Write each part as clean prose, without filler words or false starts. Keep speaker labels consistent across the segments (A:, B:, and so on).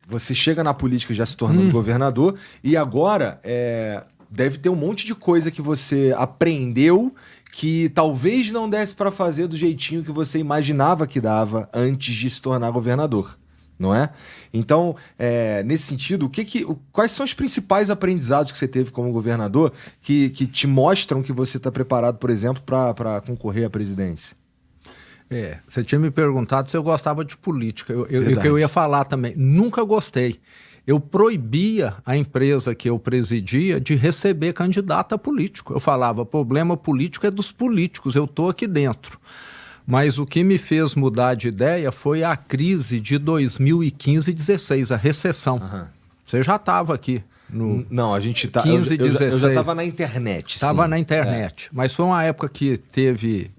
A: você chega na política já se tornando governador e agora deve ter um monte de coisa que você aprendeu que talvez não desse para fazer do jeitinho que você imaginava que dava antes de se tornar governador, não é? Então, nesse sentido, quais são os principais aprendizados que você teve como governador que te mostram que você está preparado, por exemplo, para concorrer à presidência?
B: Você tinha me perguntado se eu gostava de política. Eu ia falar também. Nunca gostei. Eu proibia a empresa que eu presidia de receber candidato a político. Eu falava, problema político é dos políticos, eu estou aqui dentro. Mas o que me fez mudar de ideia foi a crise de 2015 e 2016, a recessão. Você já estava aqui.
A: Não, a gente tá...
B: 15 e 16.
A: Eu já estava na internet.
B: Estava na internet. Mas foi uma época que teve...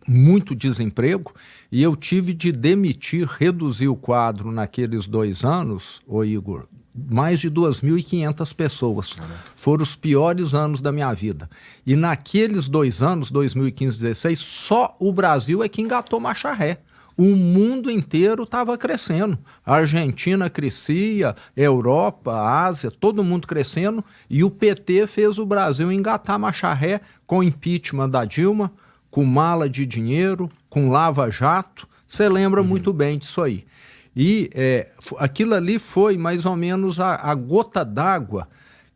B: muito desemprego, e eu tive de demitir, reduzir o quadro naqueles 2 anos, Igor, mais de 2.500 pessoas. Foram os piores anos da minha vida. E naqueles 2 anos, 2015 e 2016, só o Brasil é que engatou marcha ré. O mundo inteiro estava crescendo. A Argentina crescia, Europa, Ásia, todo mundo crescendo, e o PT fez o Brasil engatar marcha ré com o impeachment da Dilma, com mala de dinheiro, com lava-jato. Você lembra muito bem disso aí. E aquilo ali foi mais ou menos a gota d'água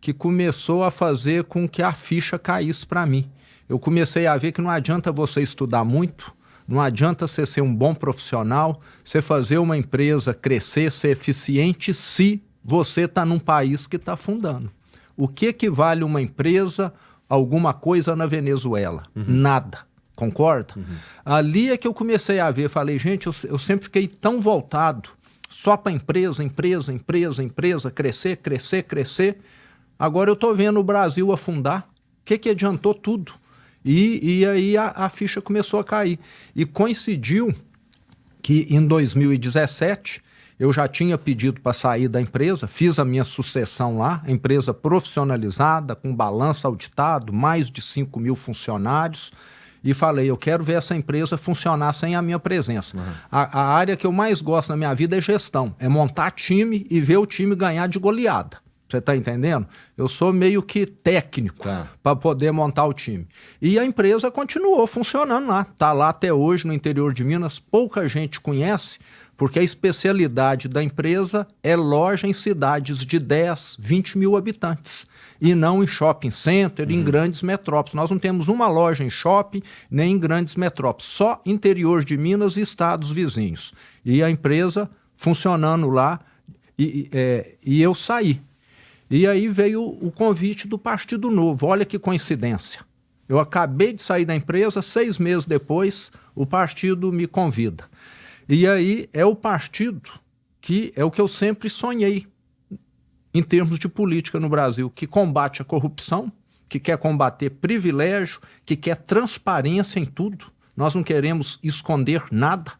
B: que começou a fazer com que a ficha caísse para mim. Eu comecei a ver que não adianta você estudar muito, não adianta você ser um bom profissional, você fazer uma empresa crescer, ser eficiente, se você está num país que está afundando. O que vale uma empresa, alguma coisa na Venezuela? Nada. Concorda? Ali é que eu comecei a ver, falei, gente, eu sempre fiquei tão voltado só para empresa, crescer. Agora eu estou vendo o Brasil afundar. O que adiantou tudo? E aí a ficha começou a cair. E coincidiu que em 2017 eu já tinha pedido para sair da empresa, fiz a minha sucessão lá, empresa profissionalizada, com balanço auditado, mais de 5.000 funcionários, e falei, eu quero ver essa empresa funcionar sem a minha presença. A área que eu mais gosto na minha vida é gestão, é montar time e ver o time ganhar de goleada. Você está entendendo? Eu sou meio que técnico para poder montar o time. E a empresa continuou funcionando lá. Está lá até hoje no interior de Minas. Pouca gente conhece, porque a especialidade da empresa é loja em cidades de 10, 20 mil habitantes. E não em shopping center, em grandes metrópoles. Nós não temos uma loja em shopping, nem em grandes metrópoles. Só interior de Minas e estados vizinhos. E a empresa funcionando lá, e eu saí. E aí veio o convite do Partido Novo. Olha que coincidência. Eu acabei de sair da empresa, 6 meses depois, o partido me convida. E aí é o partido que é o que eu sempre sonhei em termos de política no Brasil, que combate a corrupção, que quer combater privilégio, que quer transparência em tudo. Nós não queremos esconder nada.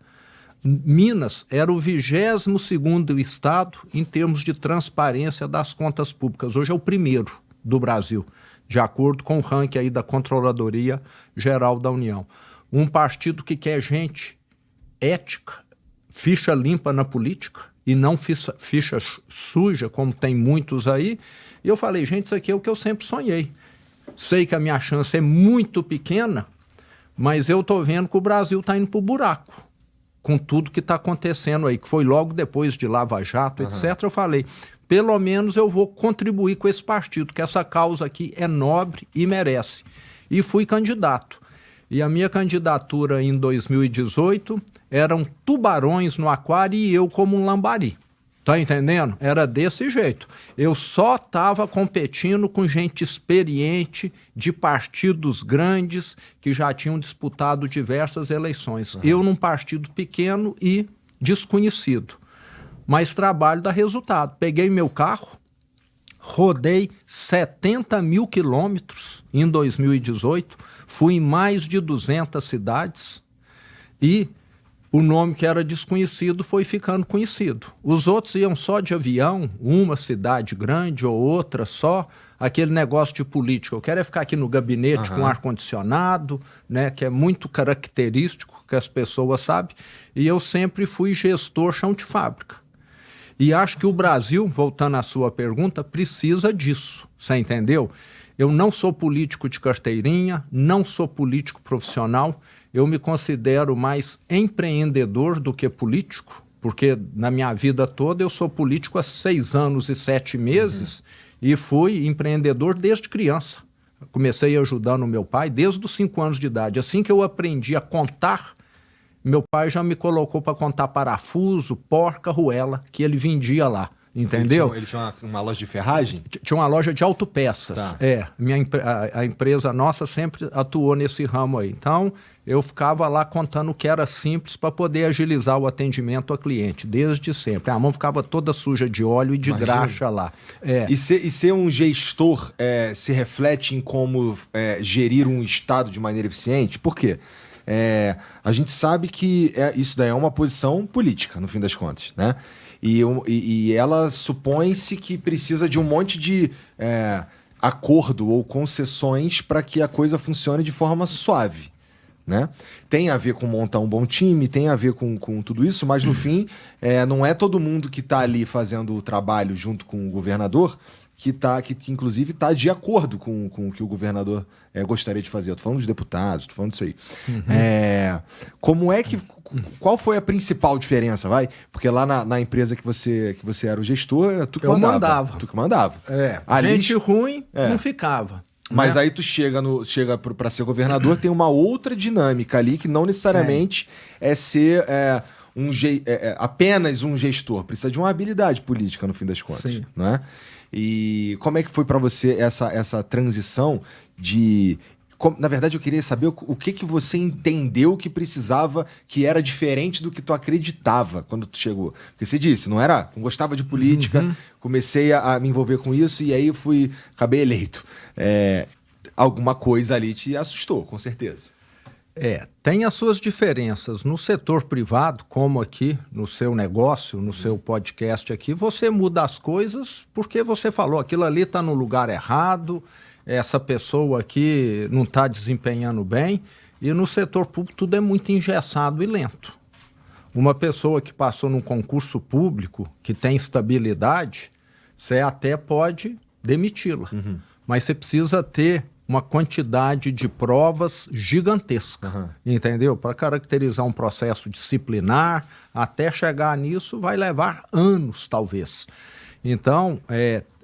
B: Minas era o 22º estado em termos de transparência das contas públicas. Hoje é o primeiro do Brasil, de acordo com o ranking aí da Controladoria Geral da União. Um partido que quer gente ética, ficha limpa na política e não ficha suja, como tem muitos aí. E eu falei, gente, isso aqui é o que eu sempre sonhei. Sei que a minha chance é muito pequena, mas eu estou vendo que o Brasil está indo para o buraco, com tudo que está acontecendo aí, que foi logo depois de Lava Jato, etc. Eu falei, pelo menos eu vou contribuir com esse partido, que essa causa aqui é nobre e merece. E fui candidato. E a minha candidatura em 2018 eram tubarões no aquário e eu como um lambari. Tá entendendo? Era desse jeito. Eu só estava competindo com gente experiente, de partidos grandes, que já tinham disputado diversas eleições. Eu num partido pequeno e desconhecido. Mas trabalho dá resultado. Peguei meu carro, rodei 70 mil quilômetros em 2018, fui em mais de 200 cidades e o nome que era desconhecido foi ficando conhecido. Os outros iam só de avião, uma cidade grande ou outra só, aquele negócio de política. Eu quero é ficar aqui no gabinete com ar-condicionado, né, que é muito característico, que as pessoas sabem, e eu sempre fui gestor chão de fábrica. E acho que o Brasil, voltando à sua pergunta, precisa disso, você entendeu? Eu não sou político de carteirinha, não sou político profissional, eu me considero mais empreendedor do que político, porque na minha vida toda eu sou político há 6 anos e 7 meses e fui empreendedor desde criança. Comecei ajudando o meu pai desde os 5 anos de idade. Assim que eu aprendi a contar, meu pai já me colocou para contar parafuso, porca, arruela, que ele vendia lá. Entendeu?
A: Ele tinha uma loja de ferragem?
B: Tinha uma loja de autopeças.
A: Tá.
B: A empresa nossa sempre atuou nesse ramo aí. Então, eu ficava lá contando o que era simples para poder agilizar o atendimento ao cliente, desde sempre. A mão ficava toda suja de óleo e de graxa lá.
A: E ser um gestor se reflete em como gerir um Estado de maneira eficiente? Por quê? A gente sabe que isso daí é uma posição política, no fim das contas, né? E ela supõe-se que precisa de um monte de acordo ou concessões para que a coisa funcione de forma suave, né? Tem a ver com montar um bom time, tem a ver com tudo isso, mas no fim não é todo mundo que está ali fazendo o trabalho junto com o governador que inclusive está de acordo com o que o governador gostaria de fazer. Eu tô falando dos deputados, tô falando disso aí. Como é que... Qual foi a principal diferença, vai? Porque lá na empresa que você era o gestor, era tu que mandava. Tu que mandava.
B: Ali, gente ruim não ficava.
A: Mas aí tu chega para ser governador, tem uma outra dinâmica ali que não necessariamente é ser apenas um gestor. Precisa de uma habilidade política, no fim das contas.
B: Sim.
A: Né? E como é que foi para você essa transição de... Na verdade, eu queria saber o que você entendeu que precisava, que era diferente do que tu acreditava quando tu chegou. Porque você disse, não gostava de política, comecei a me envolver com isso e aí acabei eleito. Alguma coisa ali te assustou, com certeza.
B: Tem as suas diferenças. No setor privado, como aqui, no seu negócio, no seu podcast aqui, você muda as coisas porque você falou, aquilo ali está no lugar errado, essa pessoa aqui não está desempenhando bem, e no setor público tudo é muito engessado e lento. Uma pessoa que passou num concurso público, que tem estabilidade, você até pode demiti-la, mas você precisa ter uma quantidade de provas gigantesca, entendeu? Para caracterizar um processo disciplinar, até chegar nisso vai levar anos, talvez. Então,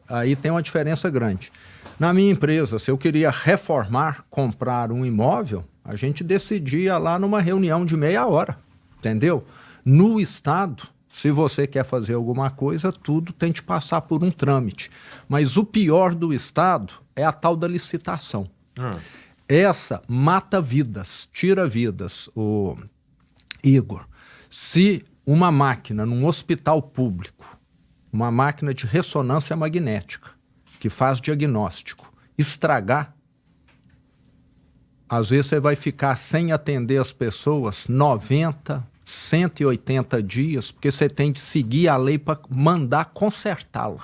B: aí tem uma diferença grande. Na minha empresa, se eu queria reformar, comprar um imóvel, a gente decidia lá numa reunião de meia hora, entendeu? No Estado, se você quer fazer alguma coisa, tudo tem que passar por um trâmite. Mas o pior do Estado é a tal da licitação. Essa mata vidas, tira vidas, o Igor. Se uma máquina num hospital público, uma máquina de ressonância magnética, que faz diagnóstico, estragar, às vezes você vai ficar sem atender as pessoas 90, 180 dias, porque você tem de seguir a lei para mandar consertá-la.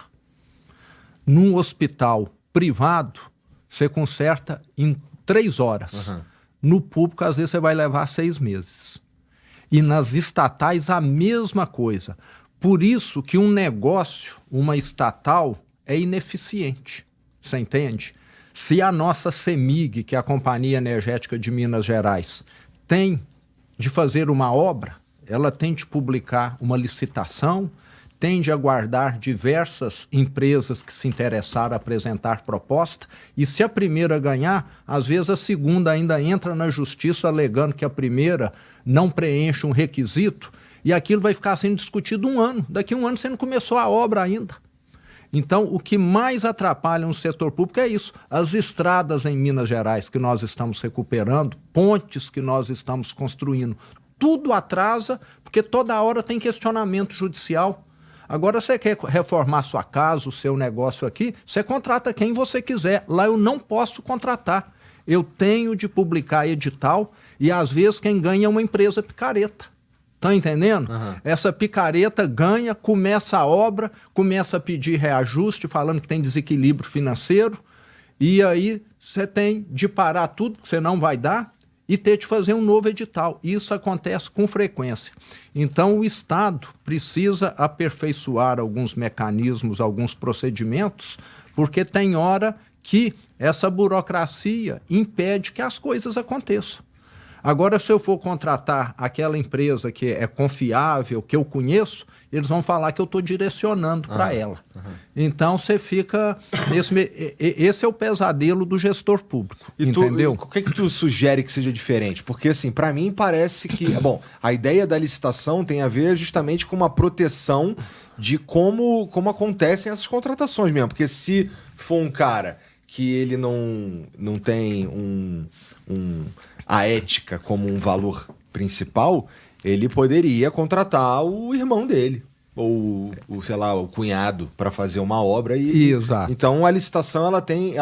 B: Num hospital privado, você conserta em 3 horas. No público, às vezes, você vai levar 6 meses. E nas estatais, a mesma coisa. Por isso que um negócio, uma estatal, é ineficiente. Você entende? Se a nossa CEMIG, que é a Companhia Energética de Minas Gerais, tem de fazer uma obra, ela tem de publicar uma licitação, tem de aguardar diversas empresas que se interessaram a apresentar proposta, e se a primeira ganhar, às vezes a segunda ainda entra na justiça alegando que a primeira não preenche um requisito, e aquilo vai ficar sendo discutido 1 ano. Daqui a 1 ano você não começou a obra ainda. Então, o que mais atrapalha no setor público é isso. As estradas em Minas Gerais que nós estamos recuperando, pontes que nós estamos construindo, tudo atrasa, porque toda hora tem questionamento judicial. Agora, você quer reformar sua casa, o seu negócio aqui, você contrata quem você quiser. Lá eu não posso contratar. Eu tenho de publicar edital e, às vezes, quem ganha é uma empresa picareta. Tá entendendo? Essa picareta ganha, começa a obra, começa a pedir reajuste, falando que tem desequilíbrio financeiro, e aí você tem de parar tudo, que você não vai dar, e ter de fazer um novo edital. Isso acontece com frequência. Então, o Estado precisa aperfeiçoar alguns mecanismos, alguns procedimentos, porque tem hora que essa burocracia impede que as coisas aconteçam. Agora, se eu for contratar aquela empresa que é confiável, que eu conheço, eles vão falar que eu estou direcionando para ela. Então, você fica... Esse é o pesadelo do gestor público, entendeu?
A: O que tu sugere que seja diferente? Porque, assim, para mim parece que... Bom, a ideia da licitação tem a ver justamente com uma proteção de como acontecem essas contratações mesmo. Porque se for um cara que ele não tem a ética como um valor principal, ele poderia contratar o irmão dele, ou sei lá, o cunhado, para fazer uma obra.
B: Exato.
A: Então a licitação ela tem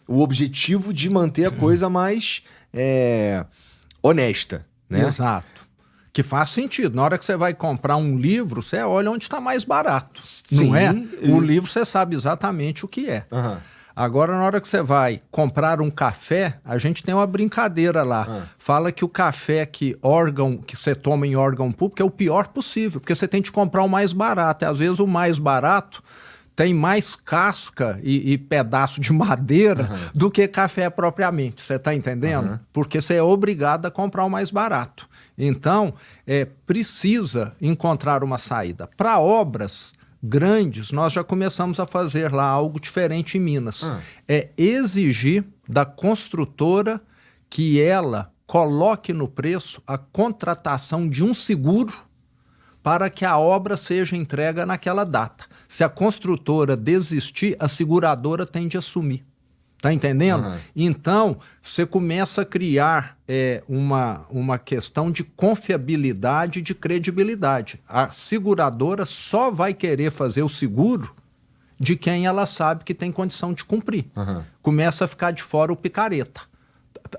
A: o objetivo de manter a coisa mais honesta, né?
B: Exato. Que faz sentido. Na hora que você vai comprar um livro, você olha onde está mais barato.
A: Sim,
B: não é? O livro você sabe exatamente o que é.
A: Uhum.
B: Agora, na hora que você vai comprar um café, a gente tem uma brincadeira lá. Fala que o café que você toma em órgão público é o pior possível, porque você tem que comprar o mais barato. E, às vezes, o mais barato tem mais casca e pedaço de madeira do que café propriamente. Você está entendendo? Porque você é obrigado a comprar o mais barato. Então, precisa encontrar uma saída. Para obras grandes, nós já começamos a fazer lá algo diferente em Minas. É exigir da construtora que ela coloque no preço a contratação de um seguro para que a obra seja entregue naquela data. Se a construtora desistir, a seguradora tem de assumir. Tá entendendo? Então, você começa a criar uma questão de confiabilidade e de credibilidade. A seguradora só vai querer fazer o seguro de quem ela sabe que tem condição de cumprir. Começa a ficar de fora o picareta.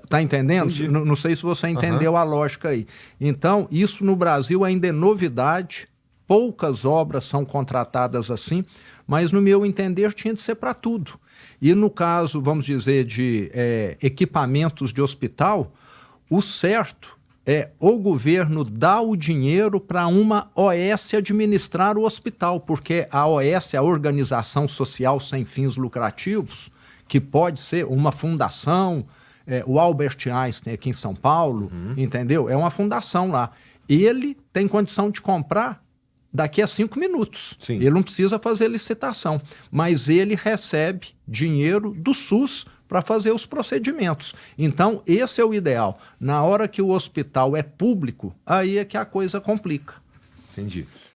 B: Tá entendendo? Não sei se você entendeu a lógica aí. Então, isso no Brasil ainda é novidade. Poucas obras são contratadas assim, mas no meu entender tinha de ser para tudo. E no caso, vamos dizer, de equipamentos de hospital, o certo é o governo dar o dinheiro para uma OS administrar o hospital, porque a OS, a Organização Social Sem Fins Lucrativos, que pode ser uma fundação, o Albert Einstein aqui em São Paulo, entendeu? É uma fundação lá. Ele tem condição de comprar daqui a 5 minutos.
A: Sim.
B: Ele não precisa fazer licitação, mas ele recebe dinheiro do SUS para fazer os procedimentos. Então, esse é o ideal. Na hora que o hospital é público, aí é que a coisa complica.
A: Entendi.